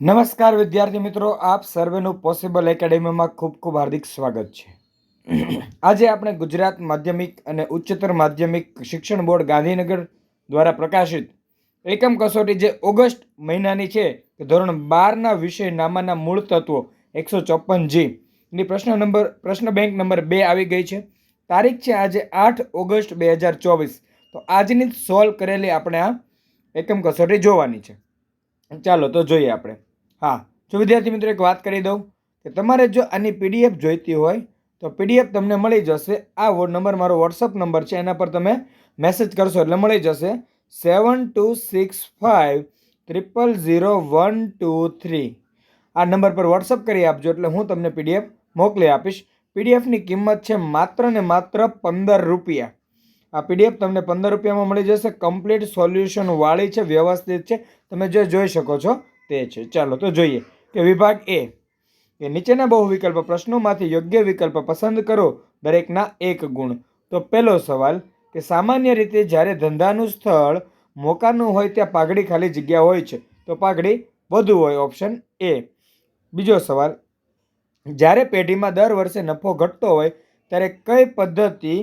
નમસ્કાર વિદ્યાર્થી મિત્રો, આપ સર્વેનું પોસિબલ એકેડેમીમાં ખૂબ ખૂબ હાર્દિક સ્વાગત છે. આજે આપણે ગુજરાત માધ્યમિક અને ઉચ્ચતર માધ્યમિક શિક્ષણ બોર્ડ ગાંધીનગર દ્વારા પ્રકાશિત એકમ કસોટી જે ઓગસ્ટ મહિનાની છે કે ધોરણ 12ના વિષય નામાના મૂળ તત્વો 154G ની પ્રશ્ન બેંક નંબર 2 આવી ગઈ છે. તારીખ છે આજે 8 ઓગસ્ટ 2024. તો આજની સોલ્વ કરેલી આપણે આ એકમ કસોટી જોવાની છે. ચાલો તો જોઈએ આપણે. હા, જો વિદ્યાર્થી મિત્રો એક વાત કરી દઉં કે તમારે જો આની પીડીએફ જોઈતી હોય તો પીડીએફ તમને મળી જશે. આ નંબર મારો વોટ્સઅપ નંબર છે, એના પર તમે મેસેજ કરશો એટલે મળી જશે 7265000123. આ નંબર પર વોટ્સઅપ કરી આપજો એટલે હું તમને પીડીએફ મોકલી આપીશ. પીડીએફની કિંમત છે માત્ર ને માત્ર 15 રૂપિયા. આ પીડીએફ તમને 15 રૂપિયામાં મળી જશે. કમ્પ્લીટ સોલ્યુશન વાળી છે, વ્યવસ્થિત છે, તમે જે જોઈ શકો છો તે છે. ચાલો તો જોઈએ કે વિભાગ એ કે નીચેના બહુ વિકલ્પ પ્રશ્નોમાંથી યોગ્ય વિકલ્પ પસંદ કરો, દરેકના 1 ગુણ. તો પહેલો સવાલ કે સામાન્ય રીતે જ્યારે ધંધાનું સ્થળ મોકાનું હોય ત્યાં પાઘડી ખાલી જગ્યા હોય છે, તો પાઘડી વધુ હોય, ઓપ્શન એ. બીજો સવાલ, જ્યારે પેઢીમાં દર વર્ષે નફો ઘટતો હોય ત્યારે કઈ પદ્ધતિ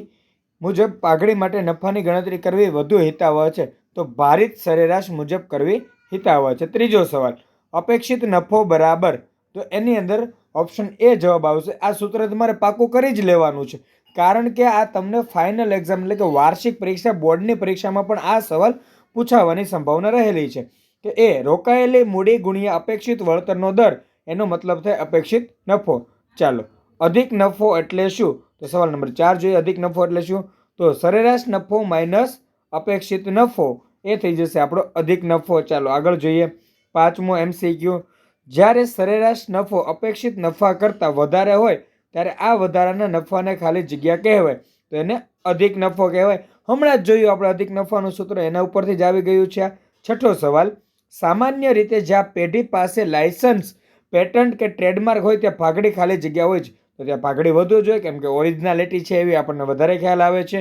મુજબ પાઘડી માટે નફાની ગણતરી કરવી વધુ હિતાવહ છે, તો ભારિત સરેરાશ મુજબ કરવી હિતાવહ છે. ત્રીજો સવાલ, અપેક્ષિત નફો બરાબર, તો એની અંદર ઓપ્શન એ જવાબ આવશે. આ સૂત્ર તમારે પાકું કરી જ લેવાનું છે, કારણ કે આ તમને ફાઇનલ એક્ઝામ એટલે કે વાર્ષિક પરીક્ષા, બોર્ડની પરીક્ષામાં પણ આ સવાલ પૂછાવાની સંભાવના રહેલી છે કે એ રોકાયેલી મૂડી ગુણ્યા અપેક્ષિત વળતરનો દર, એનો મતલબ થાય અપેક્ષિત નફો. ચાલો, અધિક નફો એટલે શું? તો સવાલ નંબર 4 જોઈએ. અધિક નફો એટલે શું? તો સરેરાશ નફો માઇનસ અપેક્ષિત નફો, એ થઈ જશે આપણો અધિક નફો. ચાલો આગળ જોઈએ. પાંચમો MCQ, જ્યારે સરેરાશ નફો અપેક્ષિત નફા કરતાં વધારે હોય ત્યારે આ વધારાના નફાને ખાલી જગ્યા કહેવાય, તો એને અધિક નફો કહેવાય. હમણાં જ જોયું આપણે અધિક નફાનું સૂત્ર, એના ઉપરથી જ આવી ગયું છે. છઠ્ઠો સવાલ, સામાન્ય રીતે જ્યાં પેઢી પાસે લાયસન્સ, પેટન્ટ કે ટ્રેડમાર્ક હોય ત્યાં પાઘડી ખાલી જગ્યા હોય છે, તો ત્યાં પાઘડી વધુ જોઈએ, કેમ કે ઓરિજિનાલિટી છે એવી આપણને વધારે ખ્યાલ આવે છે.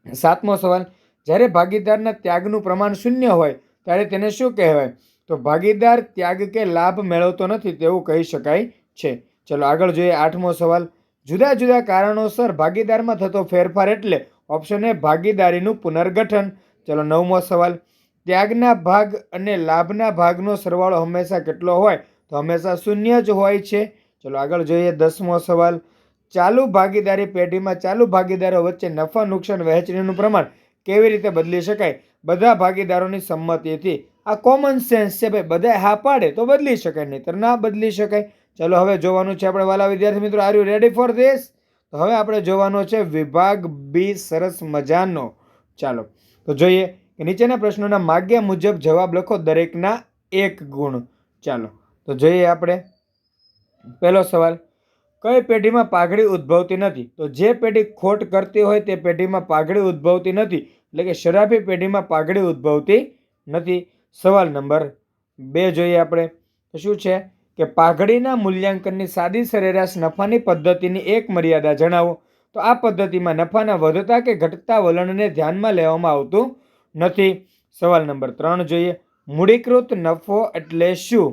સાતમો સવાલ, જ્યારે ભાગીદારના ત્યાગનું પ્રમાણ 0 હોય ત્યારે તેને શું કહેવાય? તો ભાગીદાર ત્યાગ કે લાભ મેળવતો નથી તેવું કહી શકાય છે. ચલો આગળ જોઈએ. આઠમો સવાલ, જુદા જુદા કારણોસર ભાગીદારમાં થતો ફેરફાર એટલે ઓપ્શન એ ભાગીદારીનું પુનર્ગઠન. ચલો નવમો સવાલ, ત્યાગના ભાગ અને લાભના ભાગનો સરવાળો હંમેશા કેટલો હોય? તો હંમેશા 0 જ હોય છે. ચલો આગળ જોઈએ. 10મો સવાલ, ચાલુ ભાગીદારી પેઢીમાં ચાલુ ભાગીદારો વચ્ચે નફા નુકસાન વહેંચણીનું પ્રમાણ કેવી રીતે બદલી શકાય? બધા ભાગીદારોની સંમતિથી. આ કોમન સેન્સ છે ભાઈ, બધા હા પાડે તો બદલી શકાય, નહીતર ના બદલી શકાય. ચલો હવે જોવાનું છે આપણે વાલા વિદ્યાર્થી મિત્રો, are you ready for this? તો હવે આપણે જોવાનો છે વિભાગ બી. સરસ મજાનો. ચાલો તો જોઈએ કે નીચેના પ્રશ્નોના માગ્યા મુજબ જવાબ લખો, દરેકના 1 ગુણ. ચાલો તો જોઈએ આપણે. પહેલો સવાલ, કઈ પેઢીમાં પાઘડી ઉદ્ભવતી નથી? તો જે પેઢી ખોટ કરતી હોય તે પેઢીમાં પાઘડી ઉદ્ભવતી નથી, એટલે કે શરાબી પેઢીમાં પાઘડી ઉદ્ભવતી નથી. સવાલ નંબર 2 જોઈએ આપણે. શું છે કે પાઘડીના મૂલ્યાંકનની સાદી સરેરાશ નફાની પદ્ધતિની એક મર્યાદા જણાવો. તો આ પદ્ધતિમાં નફાના વધતા કે ઘટતા વલણને ધ્યાનમાં લેવામાં આવતું નથી. સવાલ નંબર 3 જોઈએ. મૂડીકૃત નફો એટલે શું?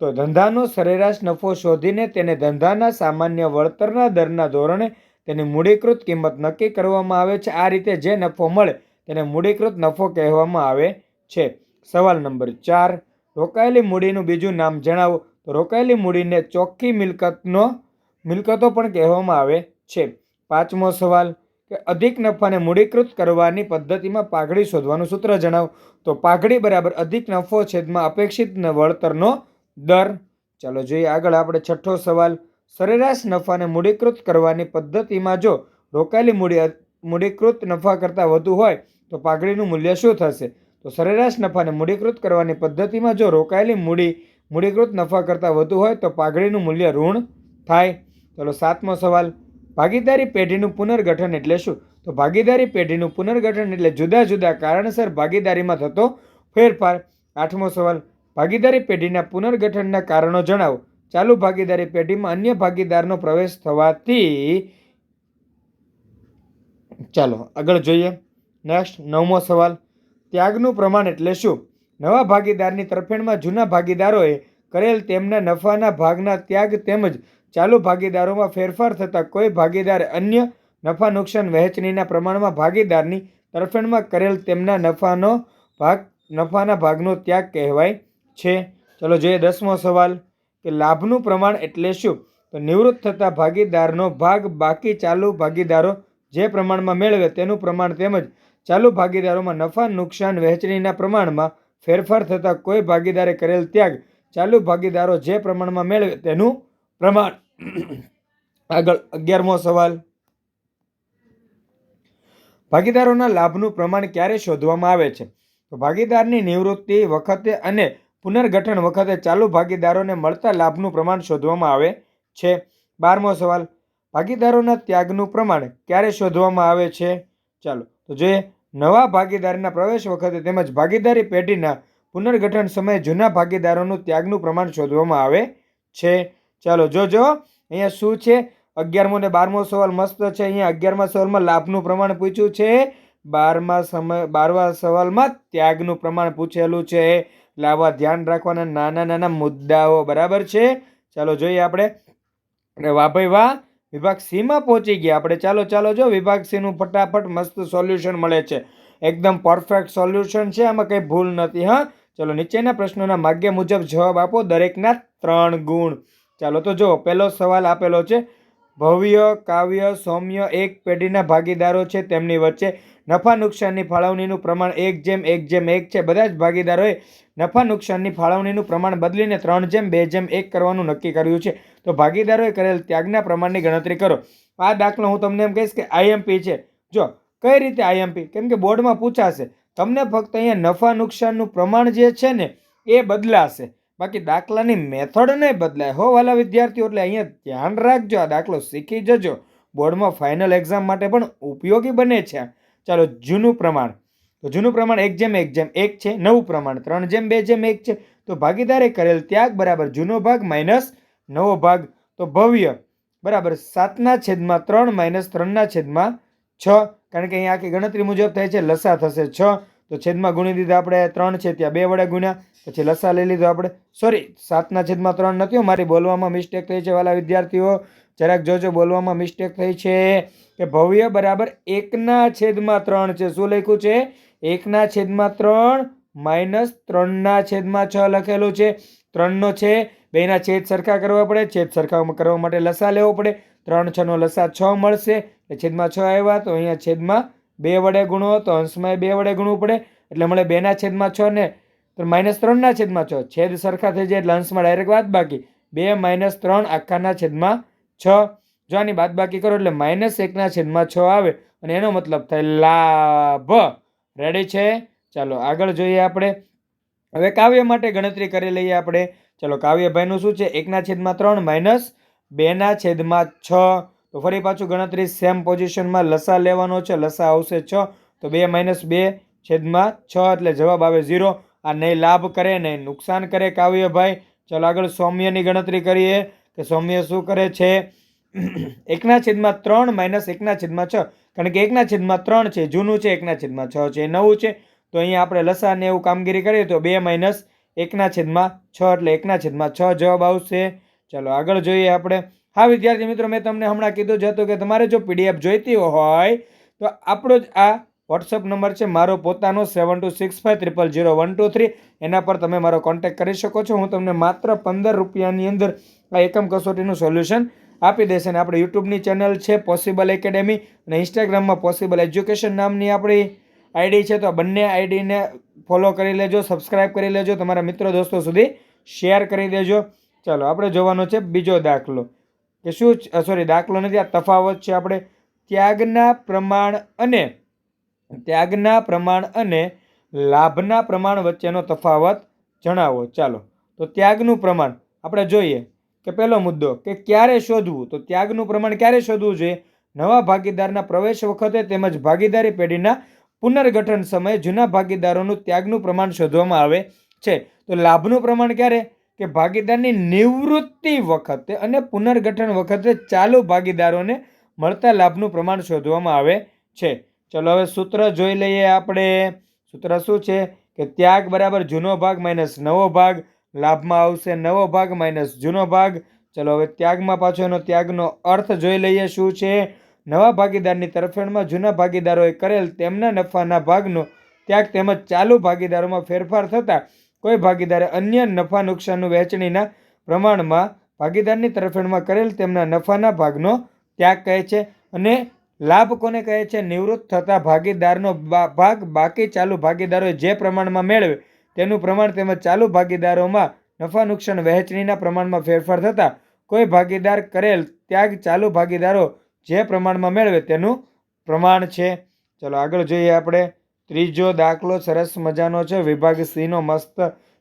તો ધંધાનો સરેરાશ નફો શોધીને તેને ધંધાના સામાન્ય વળતરના દરના ધોરણે તેની મૂડીકૃત કિંમત નક્કી કરવામાં આવે છે. આ રીતે જે નફો મળે તેને મૂડીકૃત નફો કહેવામાં આવે છે. સવાલ નંબર 4, રોકાયેલી મૂડીનું બીજું નામ જણાવો. તો રોકાયેલી મૂડીને ચોખ્ખી મિલકતો પણ કહેવામાં આવે છે. પાંચમો સવાલ કે અધિક નફાને મૂડીકૃત કરવાની પદ્ધતિમાં પાઘડી શોધવાનું સૂત્ર જણાવો. તો પાઘડી બરાબર અધિક નફો છેદમાં અપેક્ષિત વળતરનો દર. ચાલો જોઈએ આગળ આપણે. છઠ્ઠો સવાલ, સરેરાશ નફાને મૂડીકૃત કરવાની પદ્ધતિમાં જો રોકાયેલી મૂડીકૃત નફા કરતાં વધુ હોય તો પાઘડીનું મૂલ્ય શું થશે? તો સરેરાશ નફાને મૂડીકૃત કરવાની પદ્ધતિમાં જો રોકાયેલી મૂડીકૃત નફા કરતાં વધુ હોય તો પાઘડીનું મૂલ્ય ઋણ થાય. ચલો સાતમો સવાલ, ભાગીદારી પેઢીનું પુનર્ગઠન એટલે શું? તો ભાગીદારી પેઢીનું પુનર્ગઠન એટલે જુદા જુદા કારણસર ભાગીદારીમાં થતો ફેરફાર. આઠમો સવાલ, ભાગીદારી પેઢીના પુનર્ગઠનના કારણો જણાવો. ચાલુ ભાગીદારી પેઢીમાં અન્ય ભાગીદારનો પ્રવેશ થવાથી. ચાલો આગળ જોઈએ. નેક્સ્ટ 9મો સવાલ, ત્યાગનું પ્રમાણ એટલે શું? નવા ભાગીદારની તરફેણમાં જૂના ભાગીદારોએ કરેલ તેમના નફાના ભાગના ત્યાગ તેમજ ચાલુ ભાગીદારોમાં ફેરફાર થતાં કોઈ ભાગીદાર અન્ય નફા નુકસાન વહેંચણીના પ્રમાણમાં ભાગીદારની તરફેણમાં કરેલ તેમના નફાના ભાગનો ત્યાગ કહેવાય છે. ચલો જોઈએ 10મો સવાલ કે લાભનું પ્રમાણ એટલે શું? તો નિવૃત્ત થતા ભાગીદારનો ભાગ બાકી ચાલુ ભાગીદારો જે પ્રમાણમાં મેળવે તેનું પ્રમાણ તેમજ ચાલુ ભાગીદારોમાં નફા નુકસાન વહેંચણીના પ્રમાણમાં ફેરફાર થતા કોઈ ભાગીદારે કરેલ ત્યાગ ચાલુ ભાગીદારો જે પ્રમાણમાં મેળવે તેનું પ્રમાણ. આગળ 11મો સવાલ, ભાગીદારોના લાભનું પ્રમાણ ક્યારે શોધવામાં આવે છે? તો ભાગીદારની નિવૃત્તિ વખતે અને પુનર્ગઠન વખતે ચાલુ ભાગીદારોને મળતા લાભનું પ્રમાણ શોધવામાં આવે છે. 12મો સવાલ, ભાગીદારોના ત્યાગનું પ્રમાણ ક્યારે શોધવામાં આવે છે? ચાલો તો જોઈએ. નવા ભાગીદારના પ્રવેશ વખતે તેમજ ભાગીદારી પેઢીના પુનર્ગઠન સમયે જૂના ભાગીદારોનું ત્યાગનું પ્રમાણ શોધવામાં આવે છે. ચાલો જોજો અહીંયા શું છે. 11મો ને 12મો સવાલ મસ્ત છે. અહીંયા 11મા સવાલમાં લાભનું પ્રમાણ પૂછ્યું છે, 12મા સવાલમાં ત્યાગનું પ્રમાણ પૂછેલું છે. એટલે આવા ધ્યાન રાખવાના નાના નાના મુદ્દાઓ, બરાબર છે. ચાલો જોઈએ આપણે. વાહ ભાઈ વાહ, વિભાગ સી માં પહોંચી ગયા આપણે. ચાલો જો વિભાગ સી નું ફટાફટ મસ્ત સોલ્યુશન મળે છે. એકદમ પરફેક્ટ સોલ્યુશન છે, આમાં કઈ ભૂલ નથી. હા ચલો નીચેના પ્રશ્નોના માગ્ય મુજબ જવાબ આપો, દરેકના 3 ગુણ. ચાલો તો જો પહેલો સવાલ આપેલો છે, ભવ્ય, કાવ્ય, સૌમ્ય એક પેઢીના ભાગીદારો છે, તેમની વચ્ચે નફા નુકસાનની ફાળવણીનું પ્રમાણ 1:1:1 છે. બધા જ ભાગીદારોએ નફા નુકસાનની ફાળવણીનું પ્રમાણ બદલીને 3:2:1 કરવાનું નક્કી કર્યું છે. તો ભાગીદારોએ કરેલ ત્યાગના પ્રમાણની ગણતરી કરો. આ દાખલો હું તમને એમ કહીશ કે આઈએમપી છે. જો કઈ રીતે આઈએમપી, કેમ કે બોર્ડમાં પૂછાશે. તમને ફક્ત અહીંયા નફા નુકસાનનું પ્રમાણ જે છે ને એ બદલાશે, બાકી દાખલાની મેથડ નહીં બદલાય હો વાલા વિદ્યાર્થીઓ. એટલે અહીંયા ધ્યાન રાખજો, આ દાખલો શીખી જજો, બોર્ડમાં ફાઇનલ એક્ઝામ માટે પણ ઉપયોગી બને છે. ચાલો જૂનું પ્રમાણ, તો જૂનું પ્રમાણ 1:1:1 છે. નવું પ્રમાણ 3:2:1 છે. તો ભાગીદારે કરેલ ત્યાગ બરાબર જૂનો ભાગ માઇનસ નવો ભાગ. તો ભવ્ય બરાબર 7/3 માઇનસ 3/6, કારણ કે અહીંયા આખી ગણતરી મુજબ થાય છે. લસા થશે 6, તો છેદમાં ગુણી દીધા આપણે. 3 છે ત્યાં 2 વડે ગુણ્યા, પછી લસા લઈ લીધો આપણે. સોરી 7/3 નથી, મારી બોલવામાં મિસ્ટેક થઈ છે વાલા વિદ્યાર્થીઓ, જરાક જોજો, બોલવામાં મિસ્ટેક થઈ છે. કે ભવ્ય બરાબર 1/3 છે. શું લખ્યું છે? 1/3 માઇનસ 3/6 લખેલું છે. 3 નો છે, બેના છેદ સરખા કરવા પડે, છેદ સરખા કરવા માટે લસા લેવો પડે. 3 6 નો લસા 6 મળશે, એટલે છેદમાં 6 આવ્યા. તો અહીંયા છેદમાં 2 વડે ગુણો, તો અંશમાં 2 વડે ગુણવું પડે, એટલે મળે 2/6 ને માઇનસ 3/6. છેદ સરખા થઈ જાય એટલે અંશમાં ડાયરેક્ટ બાદ બાકી 2 - 3 આખાના છેદમાં 6. જો આની બાદ બાકી કરો એટલે -1/6 આવે, અને એનો મતલબ થાય લાભ. રેડી છે? ચાલો આગળ જોઈએ આપણે. હવે કાવ્ય માટે ગણતરી કરી લઈએ આપણે. ચલો કાવ્યભાઈનું શું છે? 1/3 માઇનસ 2/6. તો ફરી પાછું ગણતરી સેમ પોઝિશનમાં લસા લેવાનો છે. લસા આવશે 6, તો 2 - 2/6 એટલે જવાબ આવે 0. આ નહીં લાભ કરે નહીં નુકસાન કરે કાવ્યભાઈ. ચલો આગળ સૌમ્યની ગણતરી કરીએ કે સૌમ્ય શું કરે છે. 1/3 માઇનસ 1/6, કારણ કે 1/3 છે જૂનું છે, 1/6 છે નવું છે. તો અહીંયા આપણે લસા ને એવું કામગીરી કરીએ તો 2 - 1/6 એટલે 1/6 જવાબ આવશે. ચાલો આગળ જોઈએ આપણે. હા વિદ્યાર્થી મિત્રો, મેં તમને હમણાં કીધું જ હતું કે તમારે જો પીડીએફ જોઈતી હોય તો આપણો જ આ વોટ્સઅપ નંબર છે મારો પોતાનો 7265000123. એના પર તમે મારો કોન્ટેક્ટ કરી શકો છો. હું તમને માત્ર 15 રૂપિયાની અંદર આ એકમ કસોટીનું સોલ્યુશન આપી દેશે. અને આપણે યુટ્યુબની ચેનલ છે પોસિબલ એકેડેમી, અને ઇન્સ્ટાગ્રામમાં પોસિબલ એજ્યુકેશન નામની આપણી આઈડી છે. તો આ બંને આઈડીને ફોલો કરી લેજો, સબસ્ક્રાઈબ કરી લેજો, તમારા મિત્રો દોસ્તો સુધી શેર કરી દેજો. ચાલો આપણે જોવાનો છે બીજો દાખલો, કે શું દાખલો નથી, આ તફાવત છે. આપણે ત્યાગના પ્રમાણ અને લાભના પ્રમાણ વચ્ચેનો તફાવત જણાવો. ચાલો તો ત્યાગનું પ્રમાણ આપણે જોઈએ કે પહેલો મુદ્દો કે ક્યારે શોધવું. તો ત્યાગનું પ્રમાણ ક્યારે શોધવું જોઈએ? નવા ભાગીદારના પ્રવેશ વખતે તેમજ ભાગીદારી પેઢીના પુનર્ગઠન સમયે જૂના ભાગીદારોનું ત્યાગનું પ્રમાણ શોધવામાં આવે છે. તો લાભનું પ્રમાણ ક્યારે? કે ભાગીદારની નિવૃત્તિ વખતે અને પુનર્ગઠન વખતે ચાલુ ભાગીદારોને મળતા લાભનું પ્રમાણ શોધવામાં આવે છે. ચલો હવે સૂત્ર જોઈ લઈએ આપણે. સૂત્ર શું છે? કે ત્યાગ બરાબર જૂનો ભાગ માઇનસ નવો ભાગ, લાભમાં આવશે નવો ભાગ માઇનસ જૂનો ભાગ. ચલો હવે ત્યાગમાં પાછો એનો ત્યાગનો અર્થ જોઈ લઈએ શું છે. નવા ભાગીદારની તરફેણમાં જૂના ભાગીદારોએ કરેલ તેમના નફાના ભાગનો ત્યાગ તેમજ ચાલુ ભાગીદારોમાં ફેરફાર થતાં કોઈ ભાગીદારે અન્ય નફા નુકસાનનું વહેંચણીના પ્રમાણમાં ભાગીદારની તરફેણમાં કરેલ તેમના નફાના ભાગનો ત્યાગ કહે છે. અને લાભ કોને કહે છે? નિવૃત્ત થતા ભાગીદારનો ભાગ બાકી ચાલુ ભાગીદારોએ જે પ્રમાણમાં મેળવે તેનું પ્રમાણ તેમજ ચાલુ ભાગીદારોમાં નફા નુકસાન વહેંચણીના પ્રમાણમાં ફેરફાર થતાં કોઈ ભાગીદાર કરેલ ત્યાગ ચાલુ ભાગીદારો જે પ્રમાણમાં મેળવે તેનું પ્રમાણ છે. ચલો આગળ જોઈએ આપણે. ત્રીજો દાખલો સરસ મજાનો છે, વિભાગ સી નો મસ્ત.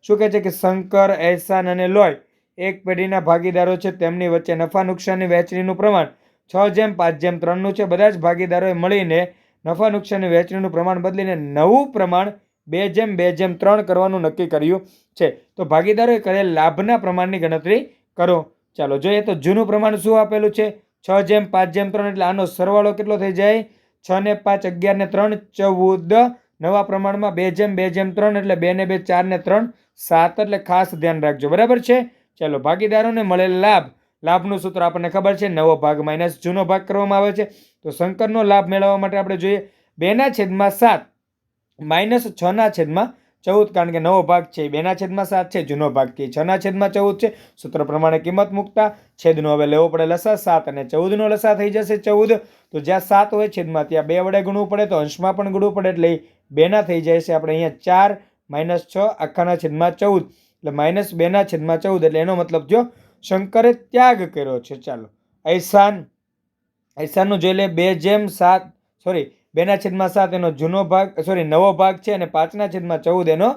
શું કહે છે કે શંકર, એહસાન અને લોય એક પેઢીના ભાગીદારો છે. તેમની વચ્ચે નફા નુકસાનની વહેંચણીનું પ્રમાણ 6:5:3 છે. બધા જ ભાગીદારોએ મળીને નફા નુકસાનની વહેંચણીનું પ્રમાણ બદલીને નવું પ્રમાણ 2:2:3 કરવાનું નક્કી કર્યું છે. તો ભાગીદારોએ કરેલ લાભના પ્રમાણની ગણતરી કરો. ચાલો જોઈએ તો જૂનું પ્રમાણ શું આપેલું છે? 6:5:3 એટલે આનો સરવાળો કેટલો થઈ જાય? 6 ને 5 11 ને 3 14. નવા પ્રમાણમાં 2:2:3 એટલે 2 ને 2 4 ને 3 7 એટલે ખાસ ધ્યાન રાખજો. બરાબર છે. ચાલો ભાગીદારોને મળેલ લાભનું સૂત્ર આપણને ખબર છે, નવો ભાગ માઇનસ જૂનો ભાગ કરવામાં આવે છે. તો શંકરનો લાભ મેળવવા માટે આપણે જોઈએ 2/7 માઇનસ 6/14, કારણ કે નવો ભાગ છે 2/7 છે, જૂનો ભાગ છે 6/14 છે. સૂત્ર પ્રમાણે કિંમત મૂકતા છેદનો હવે લેવો પડે લસા. 7 અને 14નો લસા થઈ જશે 14. તો જ્યાં 7 હોય છેદમાં ત્યાં 2 વડે ગુણવું પડે, તો અંશમાં પણ ગુણવું પડે એટલે 2 થઈ જાય છે. આપણે અહીંયા 4 - 6 આખાના છેદમાં 14 એટલે -2/14 એટલે એનો મતલબ જો શંકરે ત્યાગ કર્યો છે. ચાલો એહસાનનું જોઈ લે. 2/7 એનો જૂનો ભાગ નવો ભાગ છે અને 5/14 એનો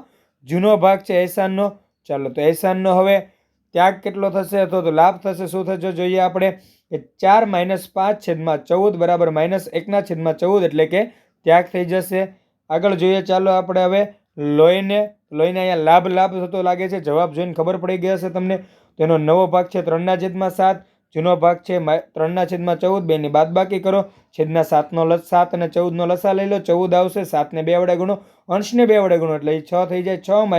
જૂનો ભાગ છે એહસાનનો. ચાલો તો એહસાનનો હવે ત્યાગ કેટલો થશે અથવા તો લાભ થશે શું થશે જોઈએ આપણે કે 4 - 5/14 બરાબર -1/14 એટલે કે ત્યાગ થઈ જશે. આગળ જોઈએ ચાલો આપણે હવે લોહીને અહીંયા લાભ થતો લાગે છે. જવાબ જોઈને ખબર પડી ગઈ હશે તમને. તેનો નવો ભાગ છે 3/7, જૂનો ભાગ છે 3/14. બેની બાદબાકી કરો. છેદના 7 અને 14નો લસા લઈ લો. 14 આવશે. 7 ને 2 વડે ગુણો, અંશને 2 વડે ગુણો એટલે 6 થઈ જાય. 6 -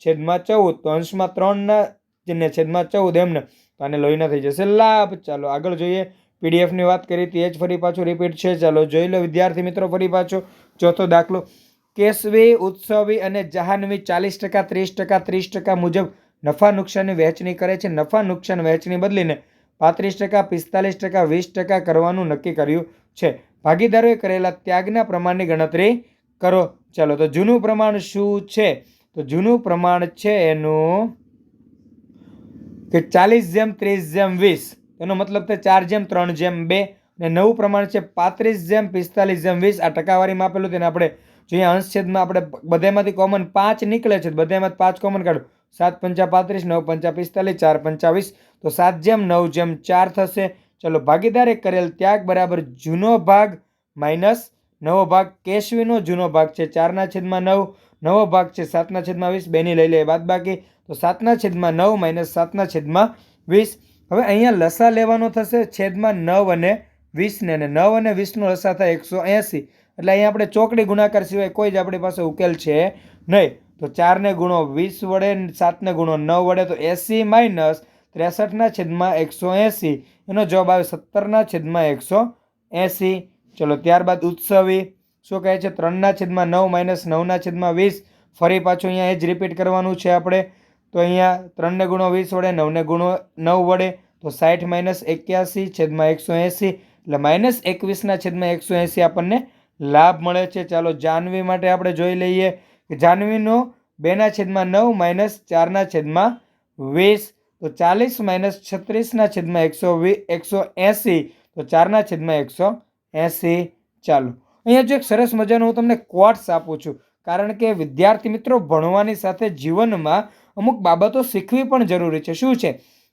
3/14 તો અંશમાં 3 છેદમાં 14 એમને. તો આને લોહીના થઈ જશે લાભ. ચાલો આગળ જોઈએ. પીડીએફની વાત કરી હતી એ જ ફરી પાછું રિપીટ છે. ચાલો જોઈ લો વિદ્યાર્થી મિત્રો ફરી પાછો. ચોથો દાખલો. કેશવી, ઉત્સવી અને જહાનવી 40%, 30%, 30% મુજબ નફા નુકસાનની વહેંચણી કરે છે. નફા નુકસાન વહેંચણી બદલીને 35%, 45%, 20% કરવાનું નક્કી કર્યું છે. ભાગીદારોએ કરેલા ત્યાગના પ્રમાણની ગણતરી કરો. ચાલો તો જૂનું પ્રમાણ શું છે? તો જૂનું પ્રમાણ છે એનું કે 40:30:20. એનો મતલબ છે 4:3:2. અને નવું પ્રમાણ છે 35:45:20. આ ટકાવારીમાં આપેલું તેને આપણે જોઈએ અંશ છેદમાં આપણે બધામાંથી કોમન 5 નીકળે છે, બધામાંથી 5 કોમન કાઢો. 7×5 = 35, 9×5 = 45, 4×5 તો 7:9:4 થશે. ચલો ભાગીદારે કરેલ ત્યાગ બરાબર જૂનો ભાગ માઇનસ નવો ભાગ. કેશવીનો જૂનો ભાગ છે 4/9, નવો ભાગ છે 7/20. બેની લઈ લે બાદબાકી, તો 7/9 - 7/20. હવે અહીંયા લસા લેવાનો થશે છેદમાં 9 અને 20 ને, અને 9 અને 20નો લસા થાય 180. એટલે અહીંયા આપણે ચોકડી ગુણાકાર સિવાય કોઈ જ આપણી પાસે ઉકેલ છે નહીં. તો 4 ને ગુણો 20 વડે, 7 ને ગુણો 9 વડે, તો 80 - 63/180. એનો જવાબ આવે 17/180. ચલો ત્યારબાદ ઉત્સવી શું કહે છે? 3/9 - 9/20. ફરી પાછું અહીંયા એ જ રિપીટ કરવાનું છે આપણે. તો અહીંયા 3 ને ગુણો 20 વડે, 9 ને ગુણો 9 વડે, તો 60 - 81/180 એટલે -21/180 આપણને લાભ મળે છે. ચાલો જાહ્નવી માટે આપણે જોઈ લઈએ કે જાહ્નવીનો 2/9 - 4/20. તો 40 - 36/180 તો 4/180. ચાલો અહીંયા જો એક સરસ મજાનું હું તમને ક્વોટ્સ આપું છું, કારણ કે વિદ્યાર્થી મિત્રો ભણવાની સાથે જીવનમાં અમુક બાબતો શીખવી પણ જરૂરી છે. શું છે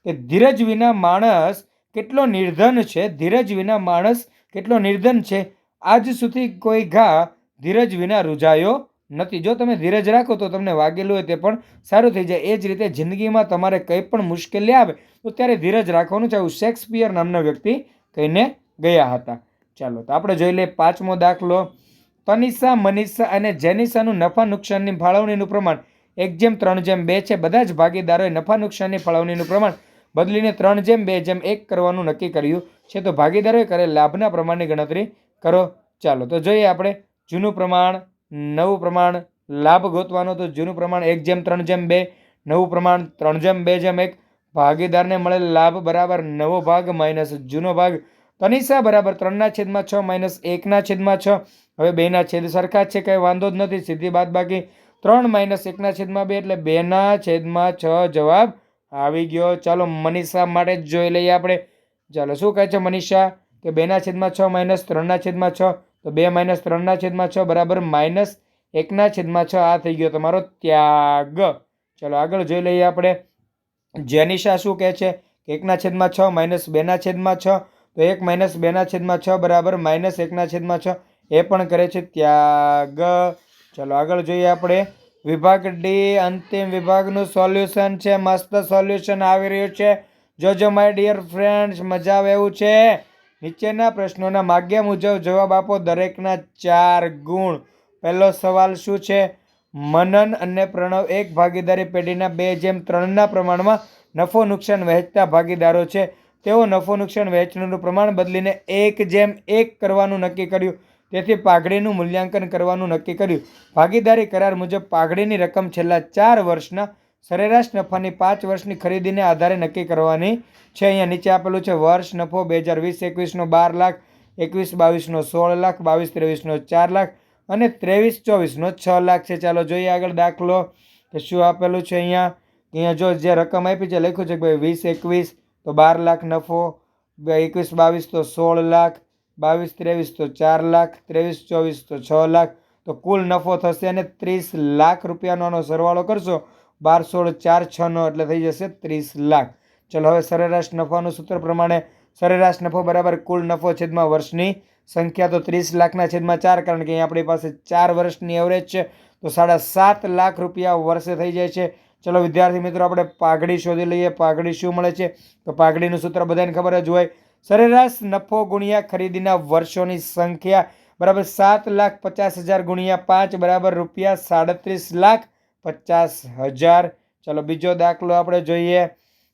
કે ધીરજ વિના માણસ કેટલો નિર્ધન છે. ધીરજ વિના માણસ કેટલો નિર્ધન છે. આજ સુધી કોઈ ઘા ધીરજ વિના રૂઝાયો નથી. જો તમે ધીરજ રાખો તો તમને વાગેલું હોય તે પણ સારું થઈ જાય. એ જ રીતે જિંદગીમાં તમારે કંઈ પણ મુશ્કેલી આવે તો ત્યારે ધીરજ રાખવાનું છે. આવું શેક્સપિયર નામના વ્યક્તિ કહીને ગયા હતા. ચાલો તો આપણે જોઈ લઈએ 5મો દાખલો. તનિષા, મનીષા અને જેનિશાનું નફા નુકસાનની ફાળવણીનું પ્રમાણ 1:3:2 છે. બધા જ ભાગીદારોએ નફા નુકસાનની ફાળવણીનું પ્રમાણ બદલીને 3:2:1 કરવાનું નક્કી કર્યું છે. તો ભાગીદારોએ કરેલ લાભના પ્રમાણની ગણતરી કરો. ચાલો તો જોઈએ આપણે જૂનું પ્રમાણ, નવું પ્રમાણ, લાભ ગોતવાનો. તો જૂનું પ્રમાણ 1:3:2, નવું પ્રમાણ 3:2:1. ભાગીદારને મળેલ લાભ બરાબર નવો ભાગ માઇનસ જૂનો ભાગ. તનિષા બરાબર 3/6 માઇનસ 1/6. હવે બેના છેદ સરખા જ છે, કંઈ વાંધો જ નથી, સીધી બાદબાકી. 3 માઇનસ 1/2 એટલે 2/6 જવાબ આવી ગયો. ચાલો મનીષા માટે જ જોઈ લઈએ આપણે. ચાલો શું કહે છે મનીષા કે 2/6 માઇનસ 3/6, તો 2 માઇનસ 3/6 બરાબર માઇનસ 1/6. આ થઈ ગયો તમારો ત્યાગ. ચાલો આગળ જોઈ લઈએ આપણે. જેનિશા શું કહે છે કે 1/6 માઇનસ 2/6, તો 1 માઇનસ 2/6 બરાબર માઇનસ 1/6. એ પણ કરે છે ત્યાગ. ચાલો આગળ જોઈએ આપણે. વિભાગ ડી અંતિમ વિભાગનું સોલ્યુશન છે. મસ્ત સોલ્યુશન આવી રહ્યું છે. જોજો માય ડિયર ફ્રેન્ડ્સ, મજા આવે એવું છે. નીચેના પ્રશ્નોના માગ્યા મુજબ જવાબ આપો. દરેકના 4 ગુણ. પહેલો સવાલ શું છે? મનન અને પ્રણવ એક ભાગીદારી પેઢીના 2:3 પ્રમાણમાં નફો નુકસાન વહેંચતા ભાગીદારો છે. તેઓ નફો નુકસાન વહેંચણીનું પ્રમાણ બદલીને 1:1 કરવાનું નક્કી કર્યું. તેથી પાઘડીનું મૂલ્યાંકન કરવાનું નક્કી કર્યું. ભાગીદારી કરાર મુજબ પાઘડીની રકમ છેલ્લા 4 વર્ષના સરેરાશ નફાની 5 વર્ષની ખરીદીને આધારે નક્કી કરવાની છે. અહીંયા નીચે આપેલું છે. વર્ષ નફો 2020-21નો 12 લાખ, 21-22નો 16 લાખ, 22-23નો 4 લાખ અને 23-24નો 6 લાખ છે. ચાલો જોઈએ આગળ દાખલો કે શું આપેલું છે. અહીંયા જો જે રકમ આપી છે લખ્યું છે કે ભાઈ 20-21 તો 12 લાખ નફો, 21-22 તો 16 લાખ, 22-23 તો 4 લાખ, 23-24 તો 6 લાખ. તો કુલ નફો થશે અને 30 લાખ રૂપિયાનો સરવાળો કરશો 12, 16, 4, 6 નો એટલે થઈ જશે 30 લાખ. ચલો હવે સરેરાશ નફાનું સૂત્ર પ્રમાણે સરેરાશ નફો બરાબર કુલ નફો છેદમાં વર્ષની સંખ્યા. તો 30 લાખના છેદમાં 4, કારણ કે અહીં આપણી પાસે 4 વર્ષની એવરેજ છે, તો 7.5 લાખ રૂપિયા વર્ષે થઈ જાય છે. ચલો વિદ્યાર્થી મિત્રો, આપણે પાઘડી શોધી લઈએ. પાઘડી શું મળે છે? તો પાઘડીનું સૂત્ર બધાને ખબર જ હોય. સરેરાશ નફો ગુણ્યા ખરીદીના વર્ષોની સંખ્યા બરાબર 7,50,000 ગુણ્યા 5 બરાબર ₹37,50,000. ચલો બીજો દાખલો આપણે જોઈએ.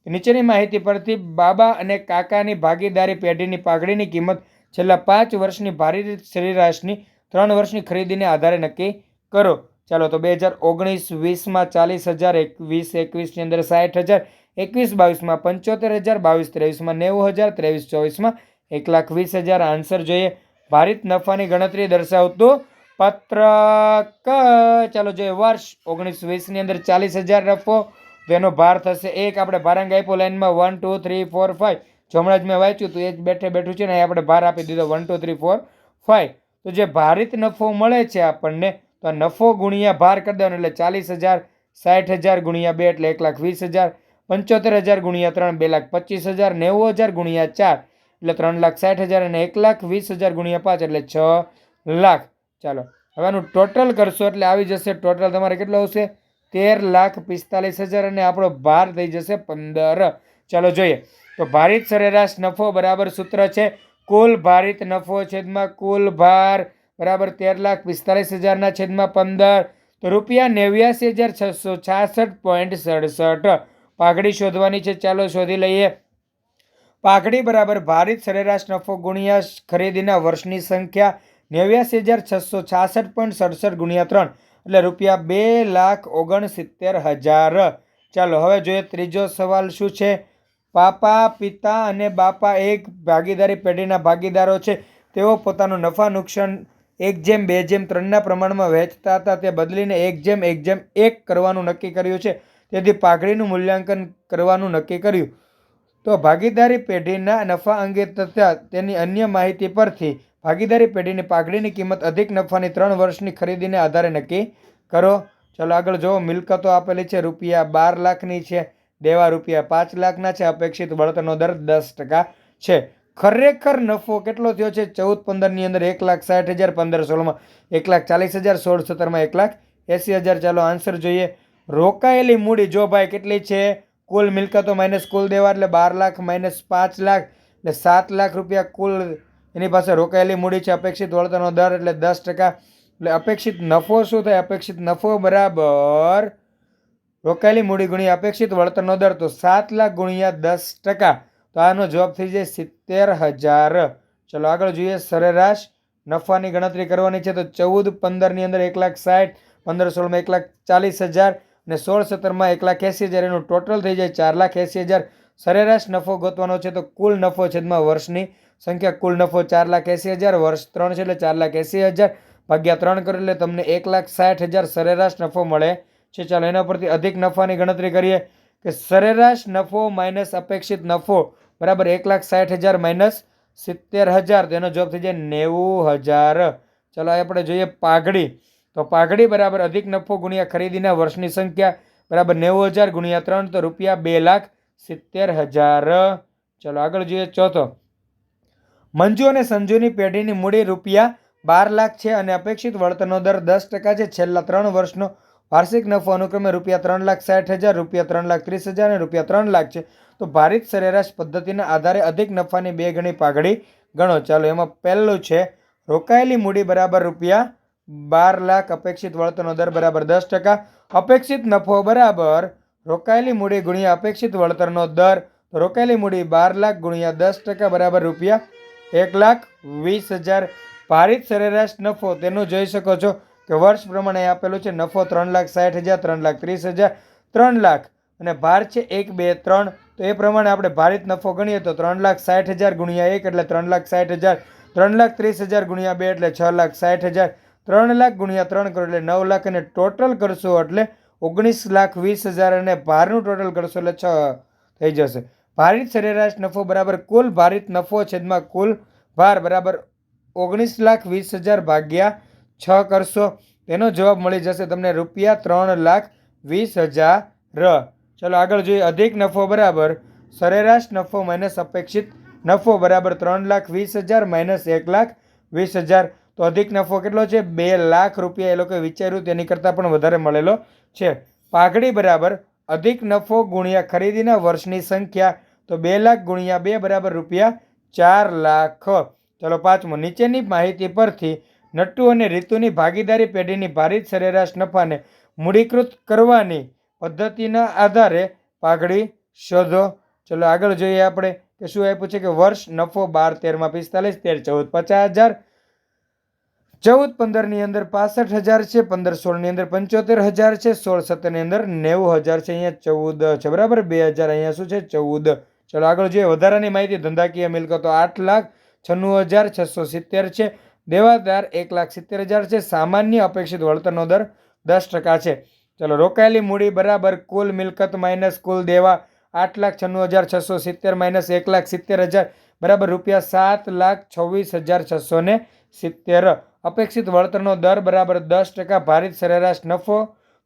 નીચેની માહિતી પરથી બાબા અને કાકાની ભાગીદારી પેઢીની પાઘડીની કિંમત છેલ્લા 5 વર્ષની ભારિત સરેરાશની 3 વર્ષની ખરીદીને આધારે નક્કી કરો. ચાલો તો 2019-20માં 40,000, 20-21ની અંદર 60,000, 21-22માં 75,000, 22-23માં 90,000, 23-24માં 1,20,000. આન્સર જોઈએ. ભારિત નફાની ગણતરી દર્શાવતું પત્રક. ચાલો જોઈએ. વર્ષ 19-20ની અંદર 40,000 નફો, તેનો ભાર થશે 1. આપણે ભારાંક આપ્યો લાઈનમાં 1, 2, 3, 4, 5. જો હમણાં જ મેં વાંચ્યું તો એ જ બેઠું છે ને, આપણે ભાર આપી દીધો 1, 2, 3, 4, 5. તો જે ભારિત નફો મળે છે આપણને, તો આ નફો ગુણ્યા ભાર કરી દેવાનો એટલે 40,000, 60,000 ગુણ્યા 2 એટલે 1,20,000, 75,000 ગુણ્યા 3 2,25,000, 90,000 ગુણ્યા 4 એટલે 3,60,000 અને 1,20,000 ગુણ્યા 5 એટલે 6 લાખ. ચાલો હવે આનું ટોટલ કરશો એટલે આવી જશે. ટોટલ તમારે કેટલો આવશે? 13,45,000 અને આપણો ભાર થઈ જશે 15. ચાલો જોઈએ. તો ભારિત સરેરાશ નફો બરાબર સૂત્ર છે કુલ ભારિત નફો છેદમાં કુલ ભાર બરાબર 13,45,000 છેદમાં 15. તો ₹89,666.67. પાઘડી શોધવાની છે. ચાલો શોધી લઈએ. પાઘડી બરાબર ભારિત સરેરાશ નફો ગુણ્યા ખરીદીના વર્ષની સંખ્યા 89,666.67 ગુણ્યા 3 એટલે ₹2,69,000. ચાલો હવે જોઈએ ત્રીજો સવાલ શું છે. પાપા, પિતા અને બાપા એક ભાગીદારી પેઢીના ભાગીદારો છે. તેઓ પોતાનું નફા નુકસાન 1:2:3 પ્રમાણમાં વહેંચતા હતા. તે બદલીને 1:1:1 કરવાનું નક્કી કર્યું છે. તેથી પાઘડીનું મૂલ્યાંકન કરવાનું નક્કી કર્યું. તો ભાગીદારી પેઢીના નફા અંગે તથા તેની અન્ય માહિતી પરથી ભાગીદારી પેઢીની પાઘડીની કિંમત અધિક નફાની 3 વર્ષની ખરીદીને આધારે નક્કી કરો. ચાલો આગળ જુઓ. મિલકતો આપેલી છે ₹12 લાખની છે. દેવા ₹5 લાખના છે. અપેક્ષિત વળતરનો દર 10% છે. ખરેખર નફો કેટલો થયો છે? 14-15ની અંદર 1,60,000, 15-16માં 1,40,000, 16-17માં 1,80,000. ચાલો આન્સર જોઈએ. રોકાયેલી મૂડી જો ભાઈ કેટલી છે? કુલ મિલકતો માઇનસ કુલ દેવા એટલે 12 લાખ માઇનસ 5 લાખ એટલે 7 લાખ રૂપિયા કુલ એની પાસે રોકાયેલી મૂડી છે. અપેક્ષિત વળતરનો દર એટલે 10%. એટલે અપેક્ષિત નફો શું થાય? અપેક્ષિત નફો બરાબર રોકાયેલી મૂડી ગુણ્યા અપેક્ષિત વળતરનો દર. તો 7 લાખ ગુણ્યા 10%. તો આનો જવાબ થઈ જાય 70,000. ચલો આગળ જોઈએ. સરેરાશ નફાની ગણતરી કરવાની છે. તો 14-15 ની અંદર 1,60,000, 15-16માં 1,40,000 અને 16-17માં 1,80,000. એનું ટોટલ થઈ જાય 4,80,000. સરેરાશ નફો ગોતવાનો છે. તો કુલ નફો છેદમાં વર્ષની સંખ્યા. કુલ નફો 4,80,000, વર્ષ 3 છે એટલે 4,80,000 ભાગ્યા 3 કરો એટલે તમને 1,60,000 સરેરાશ નફો મળે છે. ચાલો એના પરથી અધિક નફાની ગણતરી કરીએ કે સરેરાશ નફો માઇનસ અપેક્ષિત નફો બરાબર 1,60,000 માઇનસ 70,000. તેનો જવાબ થઈ જાય 90,000. ચલો આપણે જોઈએ પાઘડી. તો પાઘડી બરાબર અધિક નફો ગુણ્યા ખરીદીના વર્ષની સંખ્યા બરાબર 90,000 ગુણ્યા 3 તો રૂપિયા 2,70,000. ચલો આગળ જોઈએ ચોથો. મંજુ અને સંજુની પેઢીની મૂડી રૂપિયા 12 લાખ છે અને અપેક્ષિત વળતરનો દર 10% છે. છેલ્લા 3 વર્ષનો વાર્ષિક નફો અનુક્રમે રૂપિયા 3,60,000, રૂપિયા 3,30,000 અને રૂપિયા 3 લાખ છે. તો ભારિત સરેરાશ પદ્ધતિના આધારે અધિક નફાની 2 ગણી પાઘડી ગણો. ચાલો એમાં પહેલું છે રોકાયેલી મૂડી બરાબર રૂપિયા 12 લાખ, અપેક્ષિત વળતરનો દર બરાબર 10%. અપેક્ષિત નફો બરાબર રોકાયેલી મૂડી ગુણ્યા અપેક્ષિત વળતરનો દર. તો રોકાયેલી મૂડી 12 લાખ ગુણ્યા 10% બરાબર રૂપિયા 1,20,000. ભારિત સરેરાશ નફો તેનું જોઈ શકો છો કે વર્ષ પ્રમાણે આપેલું છે. નફો 3,60,000, 3,30,000, 3 લાખ અને ભાર છે 1, 2, 3. તો એ પ્રમાણે આપણે ભારિત નફો ગણીએ તો 3,60,000 ગુણ્યા 1 એટલે 3,60,000, 3,30,000 ગુણ્યા 2 એટલે 6,60,000, 3 લાખ ગુણ્યા 3 કરો એટલે 9 લાખ અને ટોટલ કરશો એટલે 19,20,000 અને ભારનું ટોટલ કરશો એટલે 6 થઈ જશે. ભારિત સરેરાશ નફો બરાબર કુલ ભારિત નફો છેદમાં કુલ ભાર બરાબર 19,20,000 ભાગ્યા 6 કરશો. તેનો જવાબ મળી જશે તમને રૂપિયા 3,20,000. ચલો આગળ જોઈએ. અધિક નફો બરાબર સરેરાશ નફો માઇનસ અપેક્ષિત નફો બરાબર 3,20,000 માઇનસ 1,20,000. તો અધિક નફો કેટલો છે? 2 લાખ રૂપિયા. એ લોકોએ વિચાર્યું તેની કરતાં પણ વધારે મળેલો છે. પાઘડી બરાબર અધિક નફો ગુણ્યા ખરીદીના વર્ષની સંખ્યા. તો 2 લાખ ગુણ્યા 2 બરાબર રૂપિયા 4 લાખ. ચલો પાંચમો. નીચેની માહિતી પરથી નટ્ટુ અને રીતુની ભાગીદારી પેઢીની ભારિત સરેરાશ નફાને મૂડીકૃત કરવાની પદ્ધતિના આધારે પાઘડી શોધો. ચલો આગળ જોઈએ આપણે કે શું આપ્યું છે કે વર્ષ નફો 12-13માં 45, 13-14 50, 14-15 ની અંદર 65,000 છે, 15-16 ની અંદર 75,000 છે, 16-17 ની અંદર 90,000 છે. અહીંયા 14 છે બરાબર. 2,000 અહીંયા શું છે? 14. ચલો આગળ જોઈએ. વધારાની માહિતી. ધંધાકીય મિલકતો 8,96,670 છે. દેવાદાર 1,70,000 છે. સામાન્ય અપેક્ષિત વળતરનો દર 10% છે. ચલો રોકાયેલી મૂડી બરાબર કુલ મિલકત માઇનસ કુલ દેવા. 8,96,670 માઇનસ 1,70,000 બરાબર રૂપિયા 7,26,670. અપેક્ષિત વળતરનો દર બરાબર 10%. ભારિત સરેરાશ નફો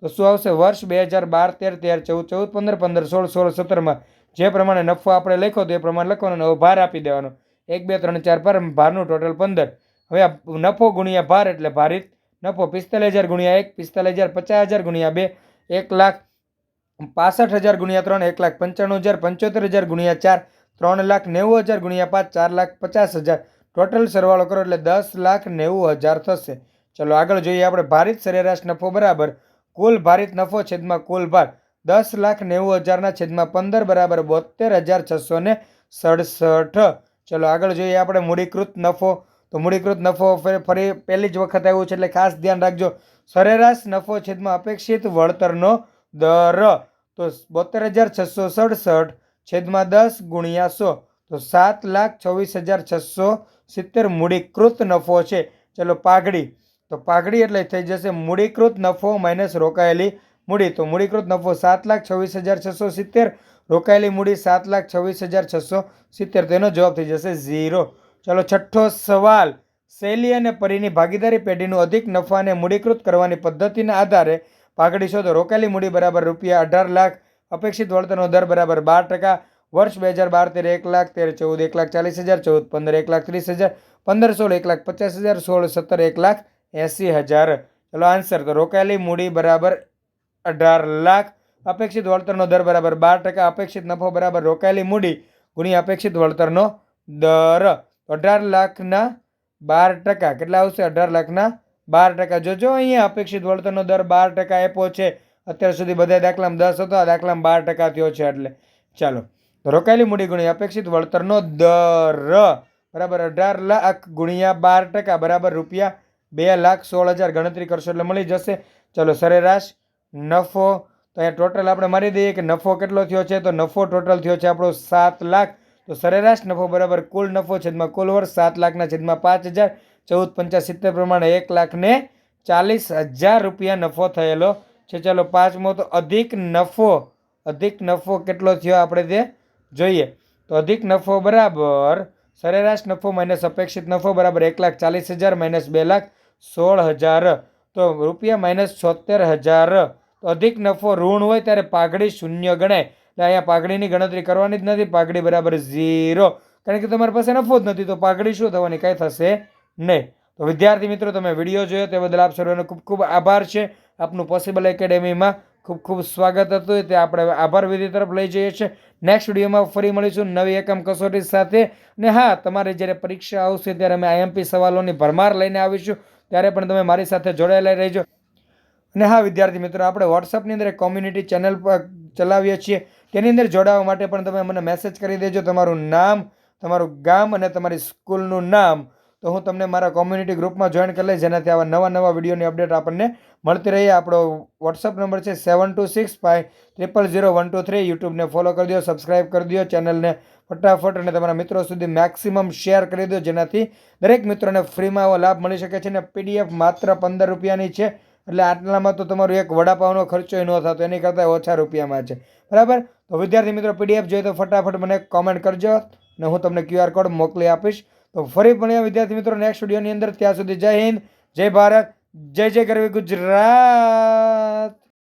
તો શું આવશે? વર્ષ 2012-13, 13, 14, 15, 15, 16, 17માં જે પ્રમાણે નફો આપણે લખ્યો તો એ પ્રમાણે લખવાનો. હવે ભાર આપી દેવાનો. 1, 2, 3, 4 ભાર. ભારનું ટોટલ 15. હવે આ નફો ગુણ્યા ભાર એટલે ભારિત નફો 45,000 ગુણ્યા 1, 45,000, 50,000 ગુણ્યા 2, 1,65,000 ગુણ્યા 3, 1,95,000, 75,000 ગુણ્યા 4, 3,90,000 ગુણ્યા 5, 4,50,000. ટોટલ સરવાળો કરો એટલે 10,90,000 થશે. ચલો આગળ જોઈએ આપણે. ભારિત સરેરાશ નફો બરાબર કુલ ભારિત નફો છેદમાં કુલ ભાર. 10,90,000 છેદમાં 15 બરાબર 72,667. ચલો આગળ જોઈએ આપણે મૂડીકૃત નફો. તો મૂડીકૃત નફો ફરી પહેલી જ વખત આવ્યું છે એટલે ખાસ ધ્યાન રાખજો. સરેરાશ નફો છેદમાં અપેક્ષિત વળતરનો દર. તો 72,667 છેદમાં 10 ગુણ્યા 100 તો 7,26,670 મૂડીકૃત નફો છે. ચલો પાઘડી. તો પાઘડી એટલે થઈ જશે મૂડીકૃત નફો માઇનસ રોકાયેલી મૂડી. તો મૂડીકૃત નફો 7,26,670, રોકાયેલી મૂડી 7,26,670. તેનો જવાબ થઈ જશે 0. ચલો છઠ્ઠો સવાલ. શૈલી અને પરીની ભાગીદારી પેઢીનું અધિક નફાને મૂડીકૃત કરવાની પદ્ધતિના આધારે પાઘડી શોધો. રોકાયેલી મૂડી બરાબર રૂપિયા 18 લાખ, અપેક્ષિત વળતરનો દર બરાબર 12%. વર્ષ 2012-13, 1,13, 1,40,000, 14, 14, 15, 1,30,000, 15, 16, 1,50,000, 16, 17, 1,80,000. ચલો આન્સર. તો રોકાયેલી મૂડી બરાબર 18 લાખ, અપેક્ષિત વળતરનો દર બરાબર 12%, અપેક્ષિત નફો બરાબર રોકાયેલી મૂડી ગુણ્યા અપેક્ષિત વળતરનો દર. 18 લાખના 12% કેટલા આવશે? 18 લાખના 12%. જોજો અહીંયા અપેક્ષિત વળતરનો દર 12% આપ્યો છે. અત્યાર સુધી બધા દાખલામાં 10 હતો, આ દાખલામાં 12% થયો છે. એટલે ચાલો, તો રોકાયેલી મૂડી ગુણ્યા અપેક્ષિત વળતરનો દર બરાબર 18 લાખ ગુણ્યા 12% બરાબર ₹2,16,000. ગણતરી કરશો એટલે મળી જશે. ચલો, સરેરાશ નફો તો અહીંયા ટોટલ આપણે મારી દઈએ કે નફો કેટલો થયો છે. તો નફો ટોટલ થયો છે આપણો 7 લાખ. તો સરેરાશ નફો બરાબર કુલ નફો છેદમાં કુલ વર્ષ 7 લાખના છેદમાં 5,000. 14,75 પ્રમાણે 1,40,000 રૂપિયા નફો થયેલો છે. ચાલો, પાંચમો તો અધિક નફો કેટલો થયો આપણે તે જોઈએ. તો અધિક નફો બરાબર સરેરાશ નફો માઇનસ અપેક્ષિત નફો બરાબર 1,40,000 માઇનસ 2,16,000. તો રૂપિયા માઇનસ 76,000. તો અધિક નફો ઋણ હોય ત્યારે પાઘડી શૂન્ય ગણાય. એટલે અહીંયા પાઘડીની ગણતરી કરવાની જ નથી. પાઘડી બરાબર 0, કારણ કે તમારી પાસે નફો જ નથી. તો પાઘડી શું થવાની? કાંઈ થશે નહીં. તો વિદ્યાર્થી મિત્રો, તમે વિડીયો જોયો તે બદલ આપ સર્વેનો ખૂબ ખૂબ આભાર છે. આપનું પોસિબલ એકેડેમીમાં ખૂબ ખૂબ સ્વાગત હતું. તે આપણે આભાર વિધિ તરફ લઈ જઈએ છીએ. નેક્સ્ટ વિડીયોમાં ફરી મળીશું નવી એકમ કસોટી સાથે. ને હા, તમારી જ્યારે પરીક્ષા આવશે ત્યારે અમે આઈએમપી સવાલોની ભરમાર લઈને આવીશું. ત્યારે પણ તમે મારી સાથે જોડાયેલા રહેજો. અને હા વિદ્યાર્થી મિત્રો, આપણે વોટ્સઅપની અંદર એક કોમ્યુનિટી ચેનલ પર ચલાવીએ છીએ. તેની અંદર જોડાવા માટે પણ તમે મને મેસેજ કરી દેજો, તમારું નામ, તમારું ગામ અને તમારી સ્કૂલનું નામ. તો હું તમને મારા કોમ્યુનિટી ગ્રુપમાં જોઈન કરી લઈશ, જેનાથી આવા નવા વિડીયોની અપડેટ આપણને મળતી રહી. આપણો વોટ્સઅપ નંબર છે 7265000123. યુટ્યુબને ફોલો કરી દો, સબસ્ક્રાઈબ કરી દો ચેનલને ફટાફટ, અને તમારા મિત્રો સુધી મેક્સિમમ શેર કરી દો, જેનાથી દરેક મિત્રોને ફ્રીમાં આવો લાભ મળી શકે છે. અને PDF માત્ર 15 રૂપિયાની છે. એટલે આટલામાં તો તમારું એક વડાપાવનો ખર્ચો ન થતો, એની કરતાં ઓછા રૂપિયામાં છે. બરાબર? તો વિદ્યાર્થી મિત્રો, PDF જોઈએ તો ફટાફટ મને કોમેન્ટ કરજો અને હું તમને QR કોડ મોકલી આપીશ. તો ફરી મળીએ વિદ્યાર્થી મિત્રો નેક્સ્ટ વિડીયોની અંદર. ત્યાં સુધી જય હિન્દ, જય ભારત, જય ગરવી ગુજરાત.